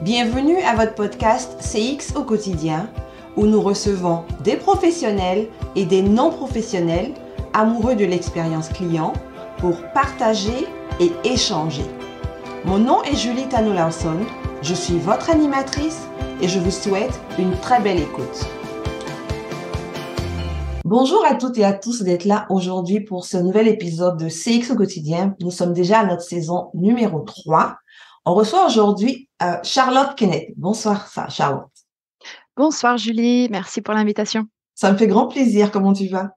Bienvenue à votre podcast CX au quotidien, où nous recevons des professionnels et des non-professionnels amoureux de l'expérience client pour partager et échanger. Mon nom est Julie Tano-Lawson, je suis votre animatrice et je vous souhaite une très belle écoute. Bonjour à toutes et à tous d'être là aujourd'hui pour ce nouvel épisode de CX au quotidien. Nous sommes déjà à notre saison numéro 3. On reçoit aujourd'hui Charlotte Kenneth. Bonsoir, Charlotte. Bonsoir Julie, merci pour l'invitation. Ça me fait grand plaisir. Comment tu vas?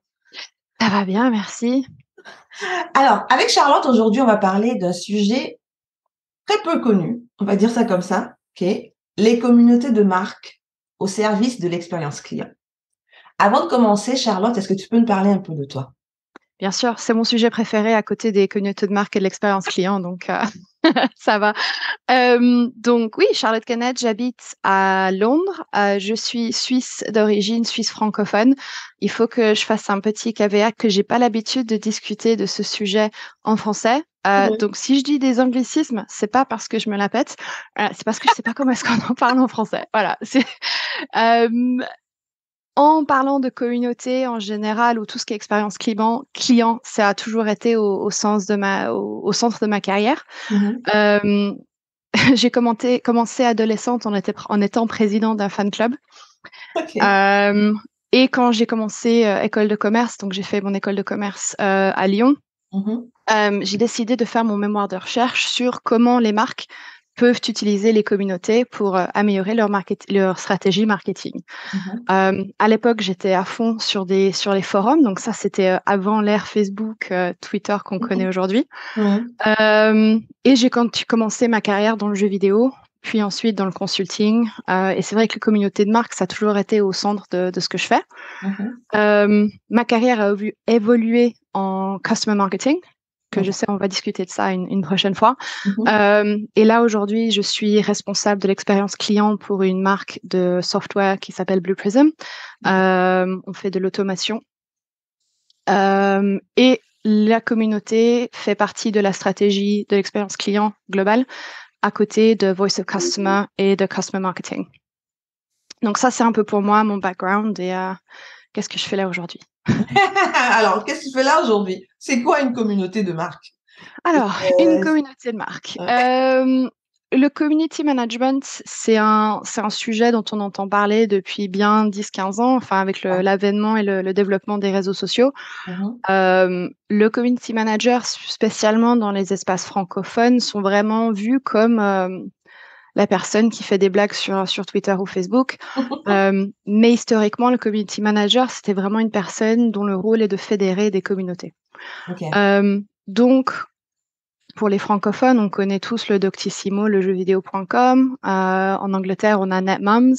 Ça va bien, merci. Alors, avec Charlotte, aujourd'hui, on va parler d'un sujet très peu connu. On va dire ça comme ça, ok? Les communautés de marque au service de l'expérience client. Avant de commencer, Charlotte, est-ce que tu peux nous parler un peu de toi? Bien sûr, c'est mon sujet préféré à côté des communautés de marque et de l'expérience client, donc ça va. Donc oui, Charlotte Kenneth, j'habite à Londres. Je suis suisse d'origine, suisse francophone. Il faut que je fasse un petit caveat que j'ai pas l'habitude de discuter de ce sujet en français. Donc si je dis des anglicismes, c'est pas parce que je me la pète, c'est parce que je sais pas comment est-ce qu'on en parle en français. Voilà. En parlant de communauté en général ou tout ce qui est expérience client, ça a toujours été au centre de ma carrière. J'ai commencé adolescente en étant présidente d'un fan club. Okay. Et quand j'ai commencé école de commerce, donc j'ai fait mon école de commerce à Lyon, j'ai décidé de faire mon mémoire de recherche sur comment les marques peuvent utiliser les communautés pour améliorer leur stratégie marketing. À l'époque, j'étais à fond sur les forums, donc ça c'était avant l'ère Facebook, Twitter qu'on connaît aujourd'hui. Et j'ai commencé ma carrière dans le jeu vidéo, puis ensuite dans le consulting. Et c'est vrai que les communautés de marque, ça a toujours été au centre de ce que je fais. Ma carrière a évolué en customer marketing, que je sais, on va discuter de ça une prochaine fois. Et là, aujourd'hui, je suis responsable de l'expérience client pour une marque de software qui s'appelle Blue Prism. On fait de l'automation. Et la communauté fait partie de la stratégie de l'expérience client globale à côté de Voice of Customer et de Customer Marketing. Donc ça, c'est un peu pour moi, mon background et qu'est-ce que je fais là aujourd'hui. Alors, qu'est-ce que tu fais là aujourd'hui? C'est quoi une communauté de marque? Alors, une communauté de marque. Le community management, c'est un sujet dont on entend parler depuis bien 10-15 ans, enfin avec l'avènement et le développement des réseaux sociaux. Le community manager, spécialement dans les espaces francophones, sont vraiment vus comme la personne qui fait des blagues sur Twitter ou Facebook. Mais historiquement, le community manager, c'était vraiment une personne dont le rôle est de fédérer des communautés. Donc, pour les francophones, on connaît tous le Doctissimo, le jeuxvideo.com. En Angleterre, on a NetMums,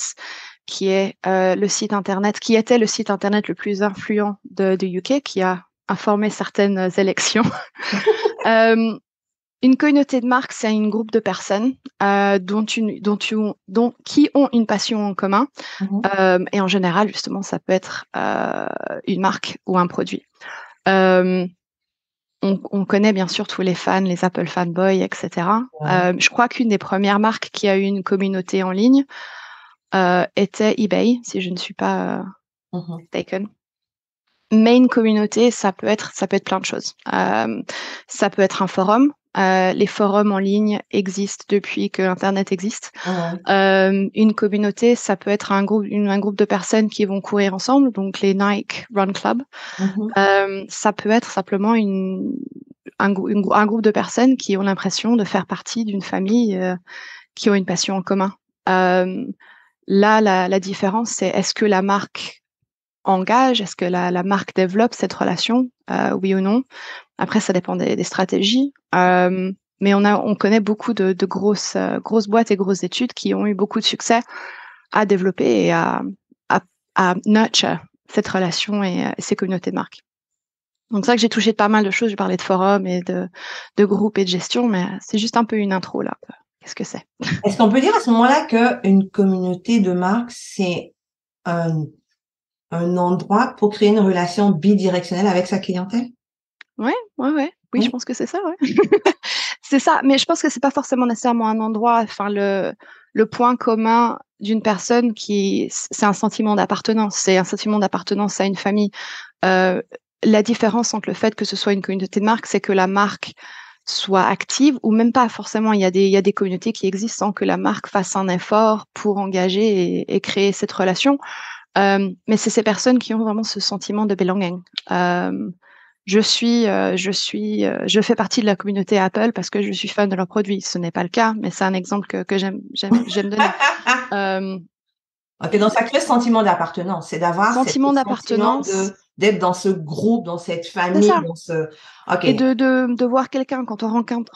qui est le site internet, qui était le site internet le plus influent de UK, qui a informé certaines élections. Une communauté de marque, c'est un groupe de personnes qui ont une passion en commun. Et en général, justement, ça peut être une marque ou un produit. On connaît bien sûr tous les fans, les Apple fanboys, etc. Je crois qu'une des premières marques qui a eu une communauté en ligne était eBay, si je ne suis pas mistaken. Mais une communauté, ça peut être plein de choses. Ça peut être un forum. Les forums en ligne existent depuis que Internet existe. Une communauté, ça peut être un groupe de personnes qui vont courir ensemble, donc les Nike Run Club. Ça peut être simplement un groupe de personnes qui ont l'impression de faire partie d'une famille qui ont une passion en commun. Là, la différence, c'est est-ce que la marque engage, est-ce que la marque développe cette relation, oui ou non. Après, ça dépend des stratégies. Mais on connaît beaucoup de grosses boîtes et grosses études qui ont eu beaucoup de succès à développer et à nurture cette relation et ces communautés de marque. Donc c'est vrai que j'ai touché de pas mal de choses. J'ai parlé de forums et de groupes et de gestion, mais c'est juste un peu une intro là. Qu'est-ce que c'est? Est-ce qu'on peut dire à ce moment-là qu'une communauté de marque, c'est un endroit pour créer une relation bidirectionnelle avec sa clientèle? Oui, je pense que c'est ça, ouais. C'est ça, mais je pense que c'est pas forcément nécessairement un endroit. Enfin, le le point commun d'une personne c'est un sentiment d'appartenance. C'est un sentiment d'appartenance à une famille. La différence entre le fait que ce soit une communauté de marque, c'est que la marque soit active, ou même pas forcément. Il y a des communautés qui existent sans que la marque fasse un effort pour engager et créer cette relation. Mais c'est ces personnes qui ont vraiment ce sentiment de belonging. Je fais partie de la communauté Apple parce que je suis fan de leurs produits. Ce n'est pas le cas, mais c'est un exemple que j'aime donner. Ok, donc ça crée ce sentiment d'appartenance, c'est d'avoir sentiment sentiment d'appartenance, d'être dans ce groupe, dans cette c'est famille, ça. dans ce. Ok. Et de voir quelqu'un quand on rencontre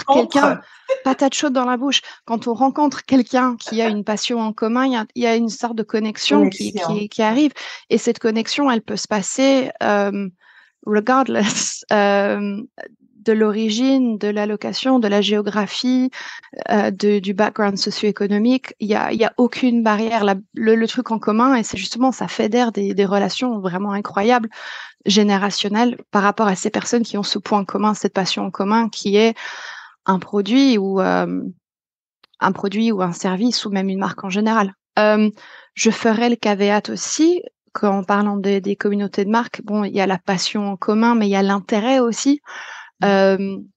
quelqu'un, patate chaude dans la bouche, quand on rencontre quelqu'un qui a une passion en commun, il y a une sorte de connexion qui arrive. Et cette connexion, elle peut se passer regardless de l'origine, de la location, de la géographie, du background socio-économique. Il y a aucune barrière. Le truc en commun, et c'est justement, ça fédère des relations vraiment incroyables, générationnelles, par rapport à ces personnes qui ont ce point commun, cette passion en commun, qui est un produit ou un service, ou même une marque en général. Je ferai le caveat aussi, qu'en parlant des communautés de marques, bon, il y a la passion en commun, mais il y a l'intérêt aussi.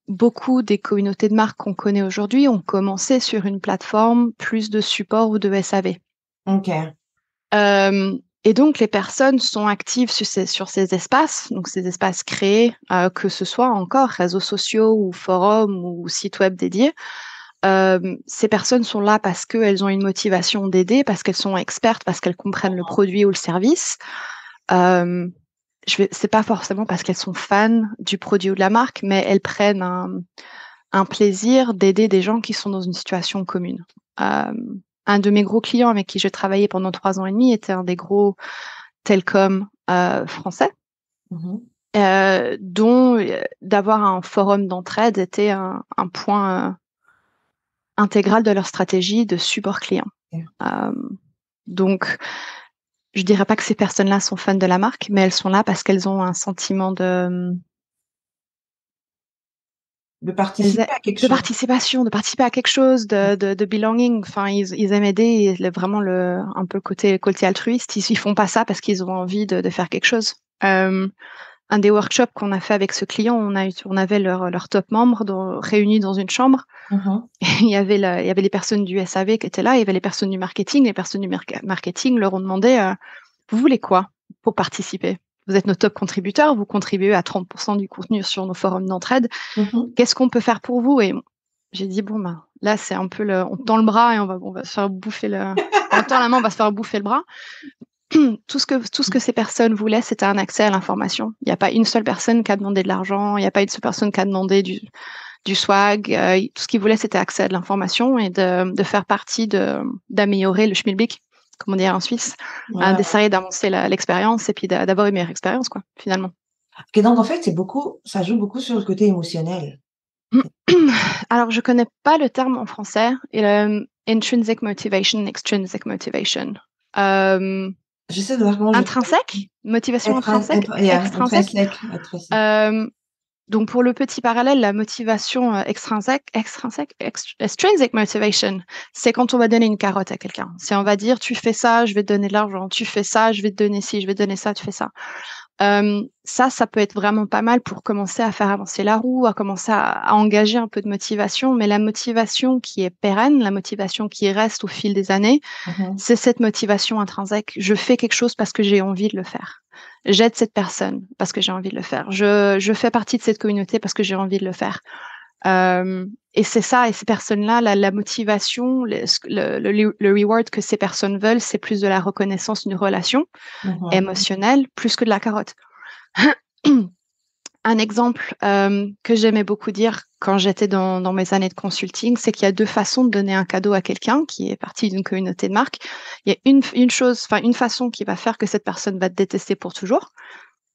Beaucoup des communautés de marques qu'on connaît aujourd'hui ont commencé sur une plateforme plus de support ou de SAV. Ok. Et donc, les personnes sont actives sur ces espaces, donc ces espaces créés, que ce soit encore réseaux sociaux ou forums ou sites web dédiés. Ces personnes sont là parce qu'elles ont une motivation d'aider, parce qu'elles sont expertes, parce qu'elles comprennent le produit ou le service. C'est pas forcément parce qu'elles sont fans du produit ou de la marque, mais elles prennent un plaisir d'aider des gens qui sont dans une situation commune. Un de mes gros clients avec qui j'ai travaillé pendant 3 ans et demi était un des gros télécoms français, dont d'avoir un forum d'entraide était un point intégral de leur stratégie de support client. Donc, je dirais pas que ces personnes-là sont fans de la marque, mais elles sont là parce qu'elles ont un sentiment de participer à quelque chose. De participer à quelque chose, de belonging. Enfin, ils aiment aider, vraiment un peu le côté altruiste. Ils font pas ça parce qu'ils ont envie de faire quelque chose. Un des workshops qu'on a fait avec ce client, on avait leurs top membres réunis dans une chambre. Il y avait les personnes du SAV qui étaient là, il y avait les personnes du marketing. Les personnes du marketing leur ont demandé vous voulez quoi pour participer? Vous êtes nos top contributeurs, vous contribuez à 30% du contenu sur nos forums d'entraide. Qu'est-ce qu'on peut faire pour vous? Et j'ai dit bon, ben là c'est un peu on tend le bras et on va se faire bouffer on tend la main, on va se faire bouffer le bras. Tout ce que ces personnes voulaient, c'était un accès à l'information. Il n'y a pas une seule personne qui a demandé de l'argent, il n'y a pas une seule personne qui a demandé du swag. Tout ce qu'ils voulaient, c'était accès à de l'information et de faire partie d'améliorer le schmilblick, comme on dit en Suisse, d'essayer d'avancer l'expérience et puis d'avoir une meilleure expérience, quoi, finalement. Et donc, en fait, ça joue beaucoup sur le côté émotionnel. Alors, je connais pas le terme en français. Intrinsic motivation, extrinsic motivation. J'essaie de voir comment intrinsèque, motivation intrinsèque, extrinsèque. Donc, pour le petit parallèle, la motivation extrinsic motivation, c'est quand on va donner une carotte à quelqu'un. C'est on va dire, tu fais ça, je vais te donner de l'argent, tu fais ça, je vais te donner ci, je vais te donner ça, tu fais ça. Ça peut être vraiment pas mal pour commencer à faire avancer la roue, à commencer à engager un peu de motivation. Mais la motivation qui est pérenne, la motivation qui reste au fil des années, c'est cette motivation intrinsèque. Je fais quelque chose parce que j'ai envie de le faire. J'aide cette personne parce que j'ai envie de le faire. Je fais partie de cette communauté parce que j'ai envie de le faire. Et c'est ça, et ces personnes-là, la motivation, le reward que ces personnes veulent, c'est plus de la reconnaissance d'une relation émotionnelle, plus que de la carotte. Un exemple que j'aimais beaucoup dire quand j'étais dans mes années de consulting, c'est qu'il y a 2 façons de donner un cadeau à quelqu'un qui est parti d'une communauté de marque. Il y a une façon qui va faire que cette personne va te détester pour toujours,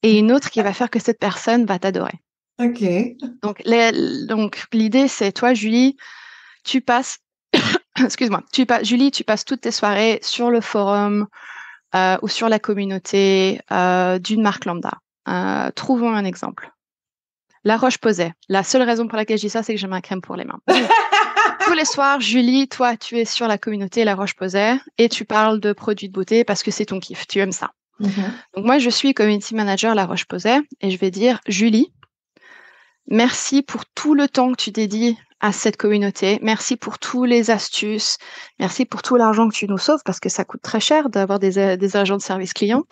et une autre qui va faire que cette personne va t'adorer. Ok. Donc l'idée, c'est toi, Julie, tu passes, excuse-moi, Julie, tu passes toutes tes soirées sur le forum ou sur la communauté d'une marque lambda. Trouvons un exemple. La Roche-Posay. La seule raison pour laquelle je dis ça, c'est que j'ai ma crème pour les mains. Tous les soirs, Julie, toi, tu es sur la communauté La Roche-Posay et tu parles de produits de beauté parce que c'est ton kiff, tu aimes ça. Donc moi, je suis community manager La Roche-Posay et je vais dire, Julie, merci pour tout le temps que tu dédies à cette communauté. Merci pour toutes les astuces. Merci pour tout l'argent que tu nous sauves parce que ça coûte très cher d'avoir des agents de service client.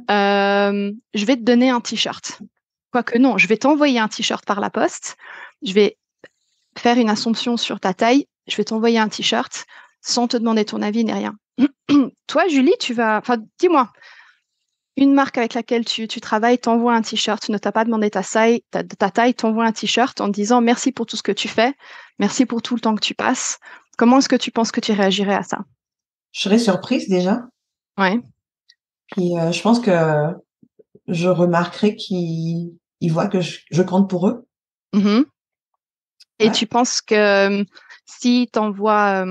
Je vais te donner un t-shirt. Quoique non, je vais t'envoyer un t-shirt par la poste. Je vais faire une assumption sur ta taille. Je vais t'envoyer un t-shirt sans te demander ton avis ni rien. Toi, Julie, dis-moi, une marque avec laquelle tu travailles t'envoie un t-shirt, ne t'a pas demandé ta taille, t'envoie un t-shirt en te disant merci pour tout ce que tu fais, merci pour tout le temps que tu passes. Comment est-ce que tu penses que tu réagirais à ça? Je serais surprise déjà. Ouais. Puis je pense que je remarquerai qu'ils voient que je compte pour eux. Mm-hmm. Et Ouais. tu penses que si t'envoies...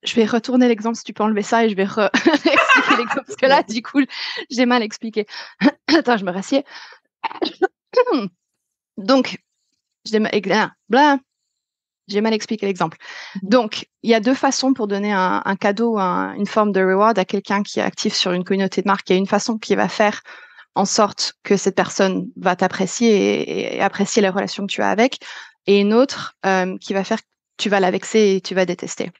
je vais retourner l'exemple si tu peux enlever ça et je vais expliquer l'exemple parce que là, du coup, j'ai mal expliqué. Attends, je me rassieds. Donc, j'ai mal expliqué l'exemple. Donc, il y a deux façons pour donner un cadeau, une forme de reward à quelqu'un qui est actif sur une communauté de marque. Il y a une façon qui va faire en sorte que cette personne va t'apprécier et apprécier les relations que tu as avec, et une autre qui va faire que tu vas la vexer et tu vas détester.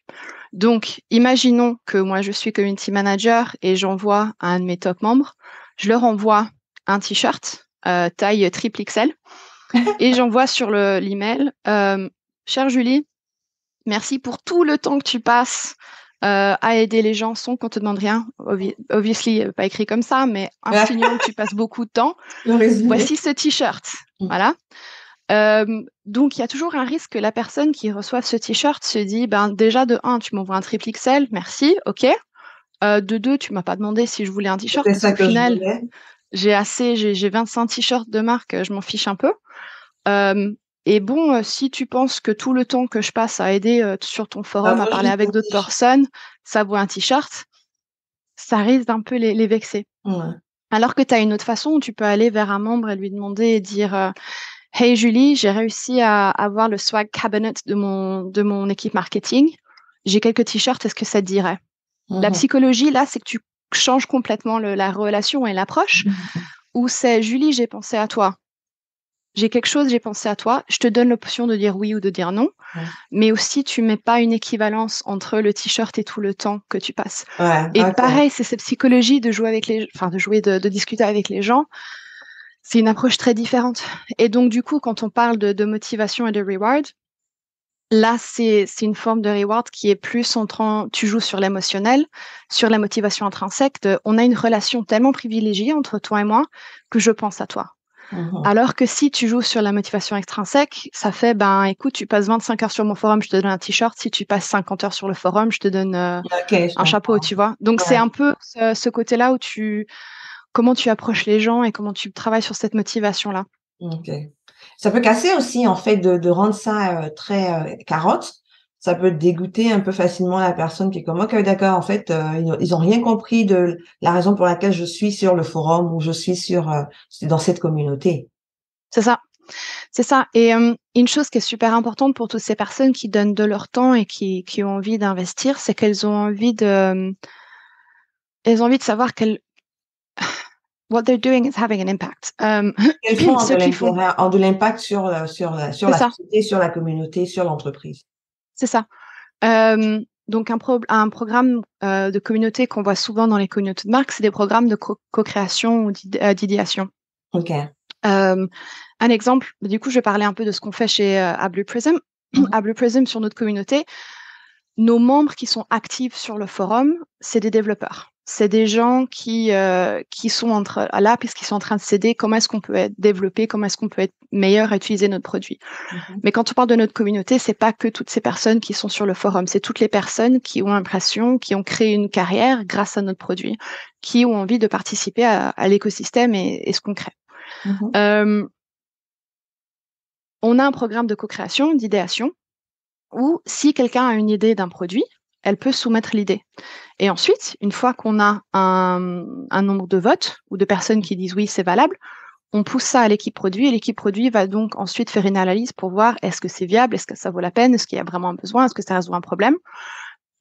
Donc, imaginons que moi, je suis community manager et j'envoie à un de mes top membres, je leur envoie un t-shirt taille triple XL et j'envoie sur l'email, chère Julie, merci pour tout le temps que tu passes à aider les gens sans qu'on te demande rien. Obviously, pas écrit comme ça, mais insinuant que tu passes beaucoup de temps. Voici ce t-shirt. Voilà. Donc, il y a toujours un risque que la personne qui reçoit ce t-shirt se dit, déjà, de 1, tu m'envoies un triple XL, merci, ok. De 2, tu m'as pas demandé si je voulais un t-shirt, parce qu'au final, j'ai 25 t-shirts de marque, je m'en fiche un peu. Et bon, si tu penses que tout le temps que je passe à aider sur ton forum, à parler avec d'autres personnes, ça vaut un t-shirt, ça risque d'un peu les vexer. Ouais. Alors que tu as une autre façon où tu peux aller vers un membre et lui demander et dire hey Julie, j'ai réussi à avoir le swag cabinet de mon équipe marketing. J'ai quelques t-shirts, est-ce que ça te dirait? La psychologie, là, c'est que tu changes complètement la relation et l'approche, où c'est Julie, j'ai pensé à toi. J'ai quelque chose, j'ai pensé à toi. Je te donne l'option de dire oui ou de dire non, mais aussi tu mets pas une équivalence entre le t-shirt et tout le temps que tu passes. Et pareil, c'est cette psychologie de jouer avec de discuter avec les gens. C'est une approche très différente. Et donc, du coup, quand on parle de motivation et de reward, là, c'est une forme de reward qui est plus tu joues sur l'émotionnel, sur la motivation intrinsèque. On a une relation tellement privilégiée entre toi et moi que je pense à toi. Alors que si tu joues sur la motivation extrinsèque, ça fait, écoute, tu passes 25 heures sur mon forum, je te donne un t-shirt. Si tu passes 50 heures sur le forum, je te donne un chapeau, tu vois. Donc, c'est un peu ce côté-là où comment tu approches les gens et comment tu travailles sur cette motivation-là. Ok. Ça peut casser aussi, en fait, de rendre ça très carotte. Ça peut dégoûter un peu facilement la personne qui est comme, ok, d'accord, en fait, ils ont rien compris de la raison pour laquelle je suis sur le forum ou je suis dans cette communauté. C'est ça. C'est ça. Et une chose qui est super importante pour toutes ces personnes qui donnent de leur temps et qui ont envie d'investir, c'est qu'elles ont envie de savoir what they're doing is having an impact. Qu'elles font ont de l'impact sur la société, sur la communauté, sur l'entreprise. C'est ça. Donc un programme de communauté qu'on voit souvent dans les communautés de marque, c'est des programmes de co-création ou d'idéation. Ok. Un exemple, du coup, je vais parler un peu de ce qu'on fait à Blue Prism. À Blue Prism, sur notre communauté, nos membres qui sont actifs sur le forum, c'est des développeurs. C'est des gens qui sont là puisqu'ils sont en train de s'aider. Comment est-ce qu'on peut être développé? Comment est-ce qu'on peut être meilleur à utiliser notre produit? Mais quand on parle de notre communauté, c'est pas que toutes ces personnes qui sont sur le forum. C'est toutes les personnes qui ont l'impression, qui ont créé une carrière grâce à notre produit, qui ont envie de participer à l'écosystème et ce qu'on crée. On a un programme de co-création, d'idéation, où si quelqu'un a une idée d'un produit, elle peut soumettre l'idée. Et ensuite, une fois qu'on a un nombre de votes ou de personnes qui disent oui, c'est valable, on pousse ça à l'équipe produit et l'équipe produit va donc ensuite faire une analyse pour voir est-ce que c'est viable, est-ce que ça vaut la peine, est-ce qu'il y a vraiment un besoin, est-ce que ça résout un problème.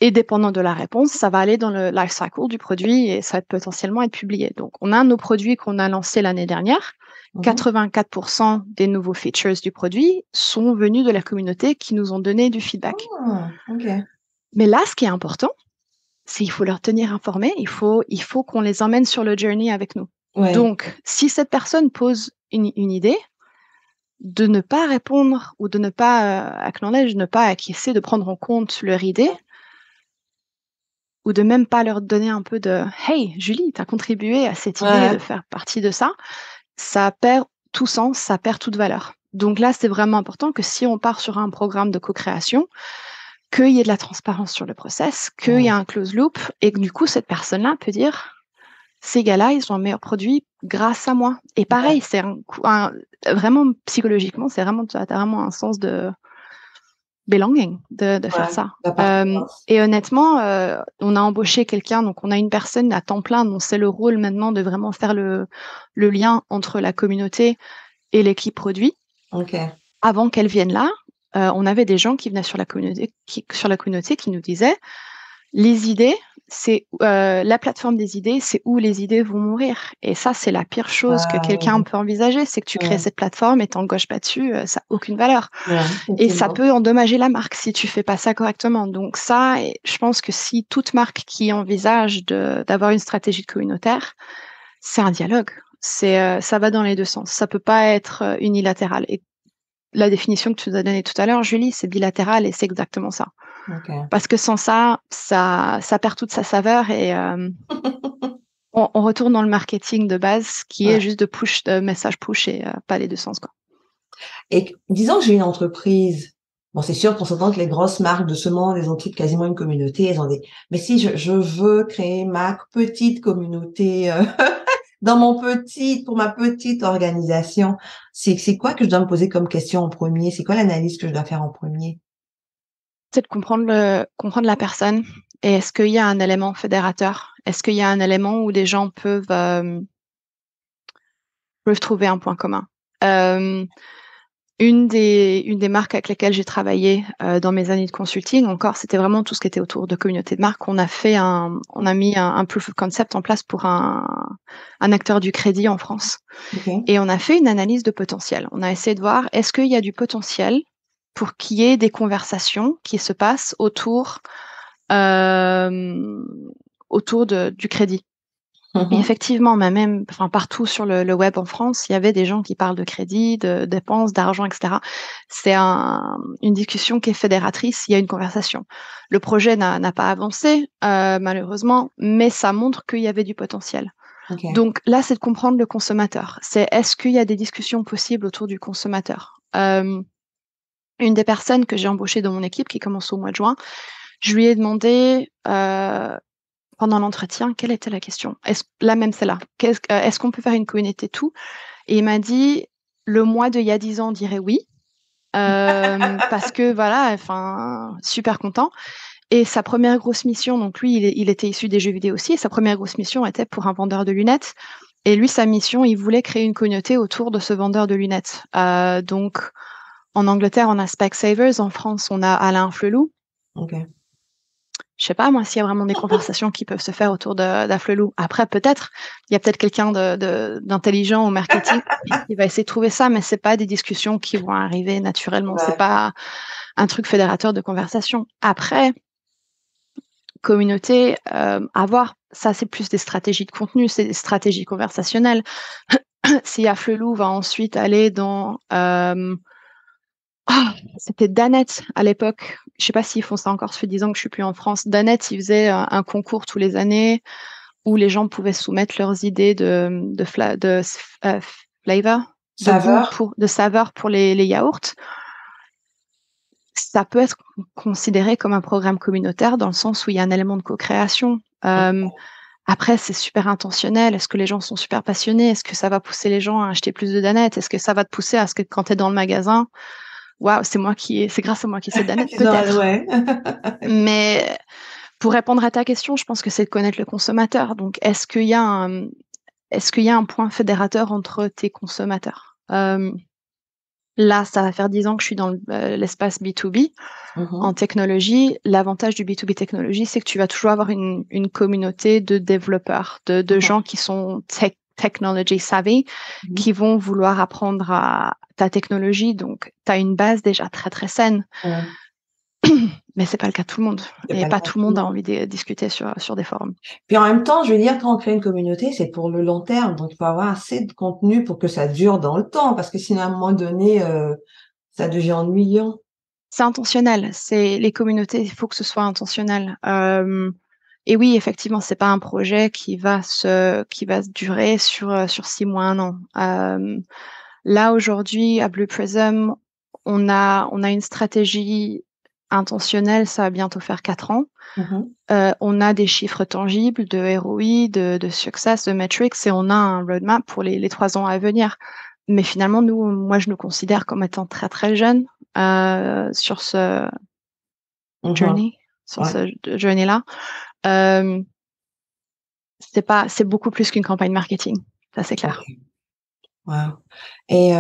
Et dépendant de la réponse, ça va aller dans le life cycle du produit et ça va potentiellement être publié. Donc, on a nos produits qu'on a lancés l'année dernière. 84% des nouveaux features du produit sont venus de la communauté qui nous ont donné du feedback. Mais là, ce qui est important, c'est qu'il faut leur tenir informés, il faut qu'on les emmène sur le journey avec nous. Ouais. Donc, si cette personne pose une idée, de ne pas répondre ou de ne pas acknowledge, ne pas acquiescer, de prendre en compte leur idée, ou de même pas leur donner un peu de « Hey, Julie, tu as contribué à cette idée de faire partie de ça », ça perd tout sens, ça perd toute valeur. Donc là, c'est vraiment important que si on part sur un programme de co-création, qu'il y ait de la transparence sur le process, qu'il y ait un close loop, et que du coup, cette personne-là peut dire « Ces gars-là, ils ont un meilleur produit grâce à moi ». Et pareil, c'est vraiment psychologiquement, t'as vraiment un sens de belonging de faire ça. Et honnêtement, on a embauché quelqu'un, donc on a une personne à temps plein dont c'est le rôle maintenant de vraiment faire le lien entre la communauté et l'équipe produit. Avant qu'elle vienne là, on avait des gens qui venaient sur la communauté qui nous disaient les idées, c'est la plateforme des idées, c'est où les idées vont mourir. Et ça, c'est la pire chose que quelqu'un peut envisager, c'est que tu crées cette plateforme et t'engauches pas dessus, ça n'a aucune valeur. Et ça peut endommager la marque si tu fais pas ça correctement. Donc ça, je pense que si toute marque qui envisage d'avoir une stratégie communautaire, c'est un dialogue. Ça va dans les deux sens. Ça peut pas être unilatéral. Et la définition que tu nous as donnée tout à l'heure, Julie, c'est bilatéral et c'est exactement ça. Parce que sans ça perd toute sa saveur et on retourne dans le marketing de base qui est juste de message push et pas les deux sens, quoi. Et disons que j'ai une entreprise, bon, c'est sûr pour s'entendre que les grosses marques de ce monde, elles ont toutes quasiment une communauté, elles ont mais si je veux créer ma petite communauté pour ma petite organisation, c'est quoi que je dois me poser comme question en premier? C'est quoi l'analyse que je dois faire en premier? C'est de comprendre la personne. Et est-ce qu'il y a un élément fédérateur? Est-ce qu'il y a un élément où les gens peuvent trouver un point commun? Une des marques avec lesquelles j'ai travaillé dans mes années de consulting, encore, c'était vraiment tout ce qui était autour de communauté de marque. On a mis un proof of concept en place pour un acteur du crédit en France. Et on a fait une analyse de potentiel. On a essayé de voir, est-ce qu'il y a du potentiel pour qu'il y ait des conversations qui se passent autour du crédit. Et effectivement, même partout sur le web en France, il y avait des gens qui parlent de crédit, de dépenses, d'argent, etc. C'est une discussion qui est fédératrice, il y a une conversation. Le projet n'a pas avancé, malheureusement, mais ça montre qu'il y avait du potentiel. Donc là, c'est de comprendre le consommateur. C'est est-ce qu'il y a des discussions possibles autour du consommateur? Une des personnes que j'ai embauchées dans mon équipe, qui commence au mois de juin, je lui ai demandé pendant l'entretien, quelle était la question? Celle-là. Est-ce qu'on peut faire une communauté tout? Et il m'a dit, le moi d'il y a 10 ans dirait oui, parce que voilà, super content. Et sa première grosse mission, donc lui, il était issu des jeux vidéo aussi, et sa première grosse mission était pour un vendeur de lunettes. Et lui, sa mission, il voulait créer une communauté autour de ce vendeur de lunettes. Donc, en Angleterre, on a Specsavers. En France, on a Alain Flelou. Je sais pas, moi, s'il y a vraiment des conversations qui peuvent se faire autour d'Afflelou. Après, peut-être, il y a peut-être quelqu'un d'intelligent au marketing qui va essayer de trouver ça, mais c'est pas des discussions qui vont arriver naturellement. C'est pas un truc fédérateur de conversation. Après, communauté, ça, c'est plus des stratégies de contenu, c'est des stratégies conversationnelles. Si Afflelou va ensuite aller dans c'était Danette à l'époque. Je sais pas s'ils font ça encore, ça fait 10 ans que je suis plus en France. Danette, ils faisaient un concours tous les années où les gens pouvaient soumettre leurs idées de flavor, de saveur pour les yaourts. Ça peut être considéré comme un programme communautaire dans le sens où il y a un élément de co-création. Après, c'est super intentionnel. Est-ce que les gens sont super passionnés? Est-ce que ça va pousser les gens à acheter plus de Danette? Est-ce que ça va te pousser à ce que quand tu es dans le magasin, waouh, c'est grâce à moi qui sais Danette, peut-être. Mais pour répondre à ta question, je pense que c'est de connaître le consommateur. Donc, est-ce qu'il y a est-ce qu'il y a un point fédérateur entre tes consommateurs? Là, ça va faire 10 ans que je suis dans l'espace B2B. En technologie, l'avantage du B2B technologie, c'est que tu vas toujours avoir une communauté de développeurs, de gens qui sont technology savvy, qui vont vouloir apprendre à ta technologie. Donc, tu as une base déjà très, très saine. Mais c'est pas le cas de tout le monde. Et pas tout le monde a envie de discuter sur des forums. Puis en même temps, je veux dire, quand on crée une communauté, c'est pour le long terme. Donc, il faut avoir assez de contenu pour que ça dure dans le temps. Parce que sinon, à un moment donné, ça devient ennuyant. C'est intentionnel. Les communautés, il faut que ce soit intentionnel. Et oui, effectivement, c'est pas un projet qui va durer sur 6 mois, 1 an. Là, aujourd'hui, à Blue Prism, on a une stratégie intentionnelle, ça va bientôt faire 4 ans. On a des chiffres tangibles de ROI, de success, de metrics, et on a un roadmap pour les 3 ans à venir. Mais finalement, moi, je nous considère comme étant très, très jeunes sur ce journey, ce journey-là. C'est beaucoup plus qu'une campagne marketing, ça c'est clair. Okay. Wow. Et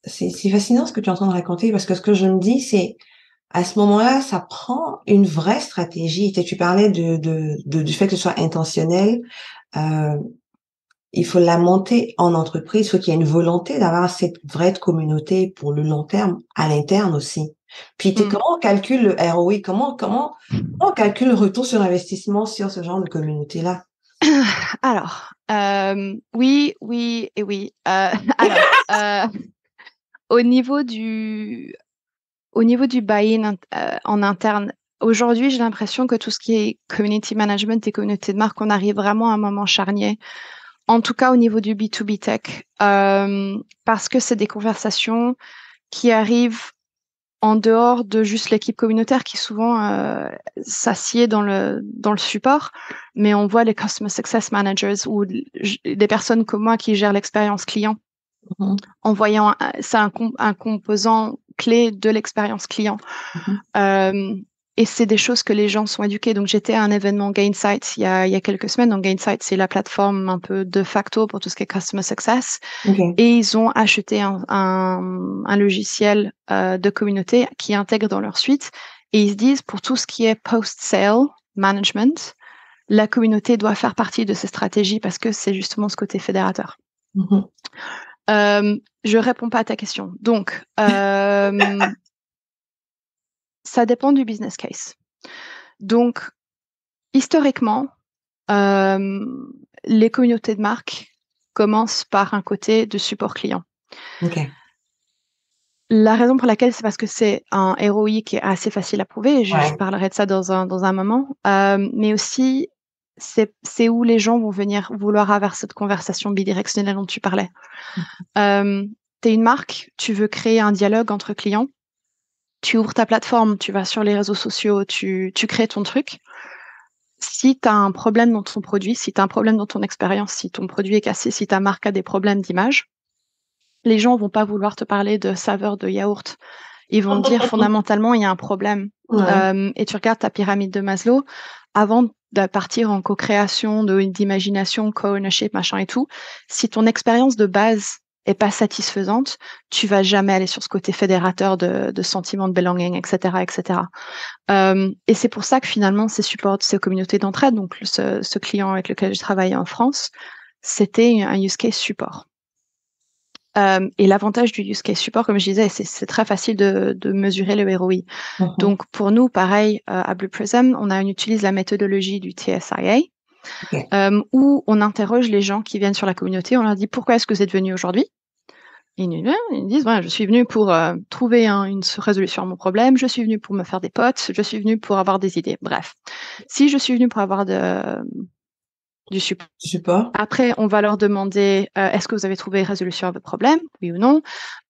c'est fascinant ce que tu es en train de raconter, parce que ce que je me dis, c'est à ce moment-là, ça prend une vraie stratégie. Tu parlais du fait que ce soit intentionnel. Il faut la monter en entreprise. Il faut qu'il y ait une volonté d'avoir cette vraie communauté pour le long terme, à l'interne aussi. Puis, comment on calcule le ROI? Comment on calcule le retour sur investissement sur ce genre de communauté-là? Alors, oui et oui. Alors, au niveau du buy-in en interne, aujourd'hui, j'ai l'impression que tout ce qui est community management et communauté de marque, on arrive vraiment à un moment charnier. En tout cas, au niveau du B2B tech, parce que c'est des conversations qui arrivent en dehors de juste l'équipe communautaire qui souvent s'assied dans le support, mais on voit les Customer Success Managers ou des personnes comme moi qui gèrent l'expérience client. En voyant, c'est un composant clé de l'expérience client. Et c'est des choses que les gens sont éduqués. Donc, j'étais à un événement Gainsight il y a quelques semaines. Donc, Gainsight, c'est la plateforme un peu de facto pour tout ce qui est Customer Success. Et ils ont acheté un logiciel de communauté qui intègre dans leur suite. Et ils se disent, pour tout ce qui est post-sale management, la communauté doit faire partie de ces stratégies parce que c'est justement ce côté fédérateur. Je réponds pas à ta question. Donc, ça dépend du business case. Donc, historiquement, les communautés de marque commencent par un côté de support client. La raison pour laquelle, c'est parce que c'est un ROI qui est assez facile à prouver. Je parlerai de ça dans un moment. Mais aussi, c'est où les gens vont venir vouloir avoir cette conversation bidirectionnelle dont tu parlais. T'es une marque, tu veux créer un dialogue entre clients. Tu ouvres ta plateforme, tu vas sur les réseaux sociaux, tu crées ton truc. Si tu as un problème dans ton produit, si tu as un problème dans ton expérience, si ton produit est cassé, si ta marque a des problèmes d'image, les gens vont pas vouloir te parler de saveur de yaourt. Ils vont te dire fondamentalement, il y a un problème. Et tu regardes ta pyramide de Maslow, avant de partir en co-création, d'imagination, co-ownership, machin et tout, si ton expérience de base est pas satisfaisante, tu vas jamais aller sur ce côté fédérateur de sentiment de belonging, etc., etc. Et c'est pour ça que finalement, ces communautés d'entraide, donc ce client avec lequel je travaillais en France, c'était un use case support. Et l'avantage du use case support, comme je disais, c'est très facile de mesurer le ROI. Donc pour nous, pareil, à Blue Prism, on utilise la méthodologie du TSIA, où on interroge les gens qui viennent sur la communauté, on leur dit pourquoi est-ce que vous êtes venu aujourd'hui? Ils disent, voilà, je suis venu pour trouver une résolution à mon problème, je suis venu pour me faire des potes, je suis venu pour avoir des idées. Bref, si je suis venu pour avoir du support, après, on va leur demander, est-ce que vous avez trouvé résolution à votre problème, oui ou non?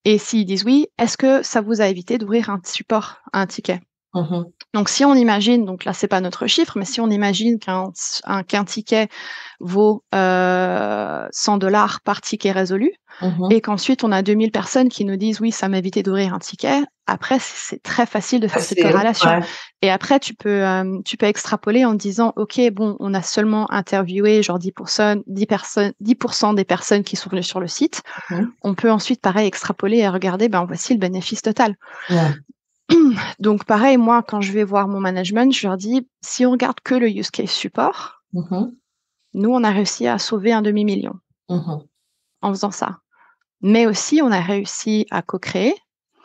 Et s'ils disent oui, est-ce que ça vous a évité d'ouvrir un ticket? Donc, si on imagine, donc là, c'est pas notre chiffre, mais si on imagine qu'un ticket vaut $100 par ticket résolu, et qu'ensuite on a 2000 personnes qui nous disent oui, ça m'a évité d'ouvrir un ticket, après, c'est très facile de faire cette corrélation. Ouais. Et après, tu peux extrapoler en disant, OK, bon, on a seulement interviewé genre 10% des personnes qui sont venues sur le site. On peut ensuite, pareil, extrapoler et regarder, voici le bénéfice total. Ouais. Donc, pareil, moi, quand je vais voir mon management, je leur dis, si on regarde que le use case support, nous, on a réussi à sauver un demi-million en faisant ça. Mais aussi, on a réussi à co-créer.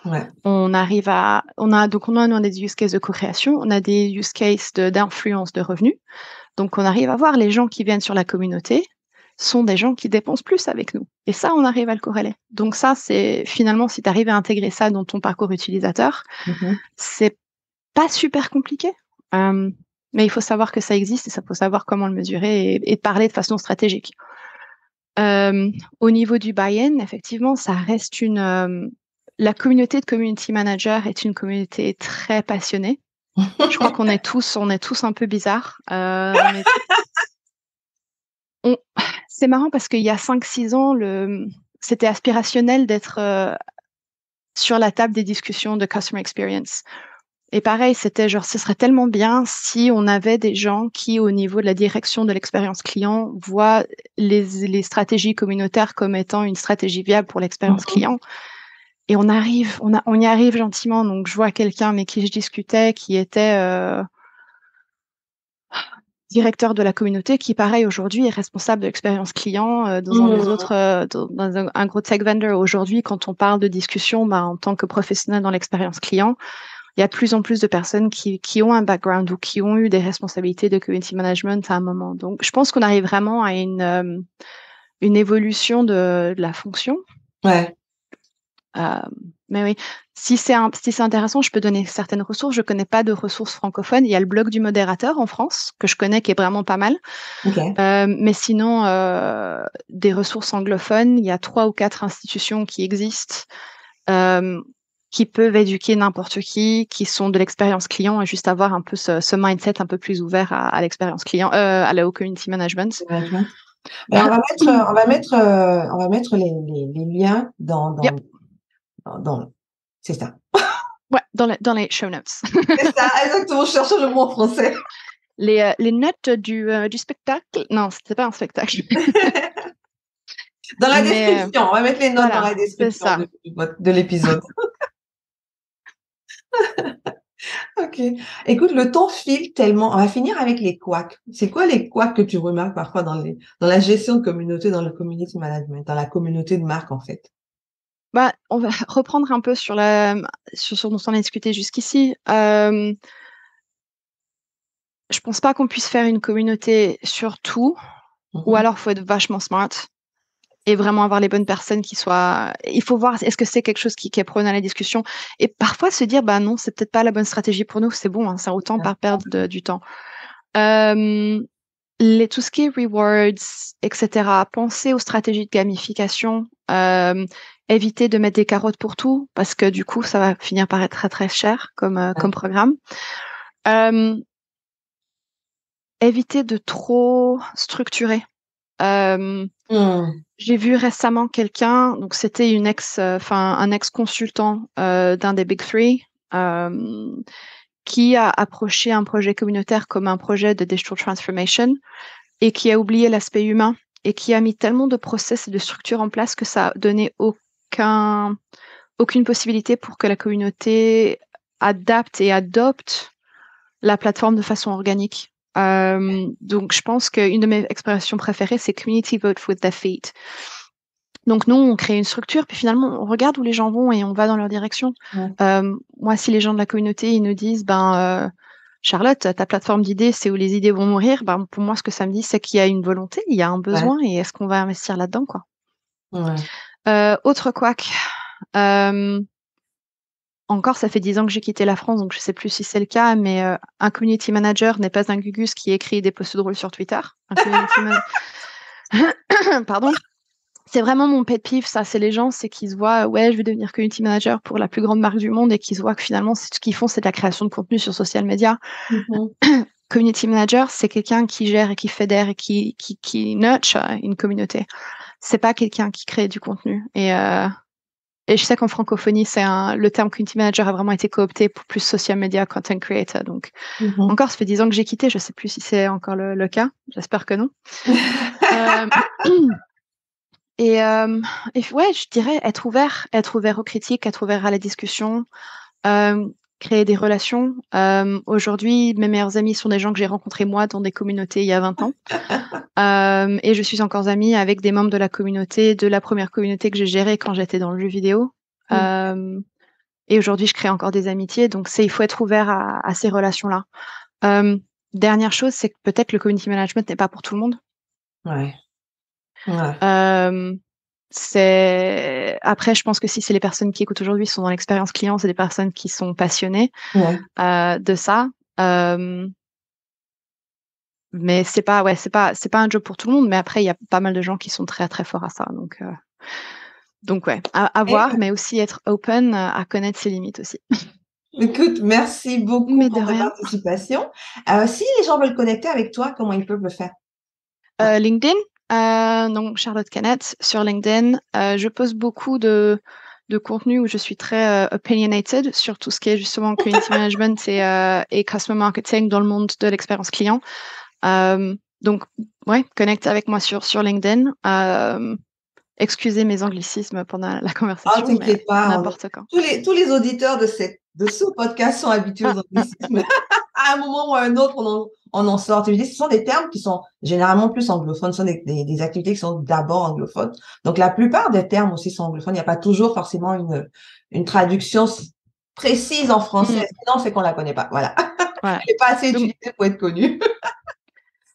Ouais. On a des use cases de co-création, on a des use cases d'influence de revenus. Donc, on arrive à voir les gens qui viennent sur la communauté sont des gens qui dépensent plus avec nous. Et ça, on arrive à le corréler. Donc ça, c'est finalement, si tu arrives à intégrer ça dans ton parcours utilisateur, c'est pas super compliqué. Mais il faut savoir que ça existe et ça faut savoir comment le mesurer et parler de façon stratégique. Au niveau du buy-in, effectivement, ça reste la communauté de community manager est une communauté très passionnée. Je crois qu'on est tous un peu bizarres. C'est marrant parce qu'il y a 5-6 ans, c'était aspirationnel d'être sur la table des discussions de customer experience. Et pareil, c'était genre, ce serait tellement bien si on avait des gens qui, au niveau de la direction de l'expérience client, voient les stratégies communautaires comme étant une stratégie viable pour l'expérience client. Et on y arrive gentiment. Donc, je vois quelqu'un avec qui je discutais qui était directeur de la communauté, qui, pareil, aujourd'hui est responsable de l'expérience client dans un gros tech vendor. Aujourd'hui, quand on parle de discussion, en tant que professionnel dans l'expérience client, il y a de plus en plus de personnes qui ont un background ou qui ont eu des responsabilités de community management à un moment. Donc, je pense qu'on arrive vraiment à une évolution de la fonction. Ouais. Mais oui, si c'est intéressant, je peux donner certaines ressources. Je connais pas de ressources francophones. Il y a le blog du modérateur en France, que je connais, qui est vraiment pas mal. Okay. Mais sinon, des ressources anglophones, il y a 3 ou 4 institutions qui existent, qui peuvent éduquer n'importe qui sont de l'expérience client et juste avoir un peu ce mindset un peu plus ouvert à l'expérience client, au community management. On va mettre les liens dans c'est ça. Ouais, dans les show notes. C'est ça, exactement, je cherche le mot en français. Les notes du spectacle. Non, c'était pas un spectacle. Dans la description, on va mettre les notes dans la description de l'épisode. Ok. Écoute, le temps file tellement. On va finir avec les couacs. C'est quoi les couacs que tu remarques parfois dans la gestion de communauté, dans le community management, dans la communauté de marque en fait? On va reprendre un peu sur ce dont on a discuté jusqu'ici. Je pense pas qu'on puisse faire une communauté sur tout, ou alors faut être vachement smart et vraiment avoir les bonnes personnes qui soient. Il faut voir est-ce que c'est quelque chose qui est prône à la discussion et parfois se dire non, c'est peut-être pas la bonne stratégie pour nous, c'est bon, hein, ça autant pas perdre du temps. Tout ce qui est rewards, etc. Pensez aux stratégies de gamification. Éviter de mettre des carottes pour tout parce que du coup, ça va finir par être très très cher comme programme. Éviter de trop structurer. J'ai vu récemment quelqu'un, donc c'était un ex-consultant d'un des Big Three, qui a approché un projet communautaire comme un projet de digital transformation et qui a oublié l'aspect humain et qui a mis tellement de process et de structures en place que ça a donné aucune possibilité pour que la communauté adapte et adopte la plateforme de façon organique. Donc, je pense qu'une de mes expressions préférées, c'est community vote with their feet. Donc, nous, on crée une structure, puis finalement, on regarde où les gens vont et on va dans leur direction. Ouais. Moi, si les gens de la communauté, ils nous disent, Charlotte, ta plateforme d'idées, c'est où les idées vont mourir, pour moi, ce que ça me dit, c'est qu'il y a une volonté, il y a un besoin, et est-ce qu'on va investir là-dedans, quoi. Ouais. Autre couac. Encore, ça fait 10 ans que j'ai quitté la France, donc je ne sais plus si c'est le cas, mais un community manager n'est pas un gugus qui écrit des posts drôles sur Twitter. Pardon. c'est vraiment mon pet peeve, ça. C'est les gens, c'est qu'ils se voient, ouais, je vais devenir community manager pour la plus grande marque du monde et qu'ils se voient que finalement, ce qu'ils font, c'est de la création de contenu sur social media. Community manager, c'est quelqu'un qui gère et qui fédère et qui nurture une communauté. C'est pas quelqu'un qui crée du contenu. Et je sais qu'en francophonie, le terme community manager a vraiment été coopté pour plus social media content creator. Donc, encore, ça fait 10 ans que j'ai quitté. Je sais plus si c'est encore le cas. J'espère que non. Et ouais, je dirais être ouvert aux critiques, être ouvert à la discussion, créer des relations. Aujourd'hui, mes meilleurs amis sont des gens que j'ai rencontrés moi dans des communautés il y a 20 ans. Et je suis encore amie avec des membres de la communauté, de la première communauté que j'ai gérée quand j'étais dans le jeu vidéo. Et aujourd'hui, je crée encore des amitiés. Donc, il faut être ouvert à ces relations-là. Dernière chose, c'est que peut-être le community management n'est pas pour tout le monde. Ouais. Après, je pense que si c'est les personnes qui écoutent aujourd'hui sont dans l'expérience client, c'est des personnes qui sont passionnées de ça. Mais c'est pas un job pour tout le monde. Mais après, il y a pas mal de gens qui sont très très forts à ça. Donc ouais, à voir, mais aussi être open à connaître ses limites aussi. Écoute, merci beaucoup pour ta participation. Si les gens veulent connecter avec toi, comment ils peuvent le faire? LinkedIn. Donc Charlotte Canette sur LinkedIn. Je poste beaucoup de contenu où je suis très opinionated sur tout ce qui est justement community management et customer marketing dans le monde de l'expérience client. Donc ouais, connecte avec moi sur LinkedIn. Excusez mes anglicismes pendant la conversation. T'inquiète pas. N'importe quand. Tous les auditeurs de ce podcast sont habitués aux anglicismes. À un moment ou à un autre, on en sort. Je dis, ce sont des termes qui sont généralement plus anglophones. Ce sont des activités qui sont d'abord anglophones. Donc, la plupart des termes aussi sont anglophones. Il n'y a pas toujours forcément une traduction précise en français. Sinon, c'est qu'on la connaît pas. Voilà. Elle n'est pas assez utilisée pour être connue.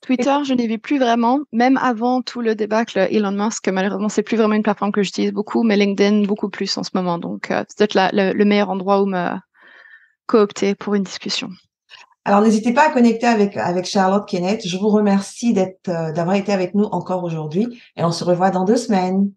Twitter, je n'y vais plus vraiment. Même avant tout le débâcle Elon Musk, malheureusement, c'est plus vraiment une plateforme que j'utilise beaucoup, mais LinkedIn beaucoup plus en ce moment. Donc, c'est peut-être le meilleur endroit où me coopter pour une discussion. Alors, n'hésitez pas à connecter avec Charlotte Kenneth. Je vous remercie d'avoir été avec nous encore aujourd'hui et on se revoit dans 2 semaines.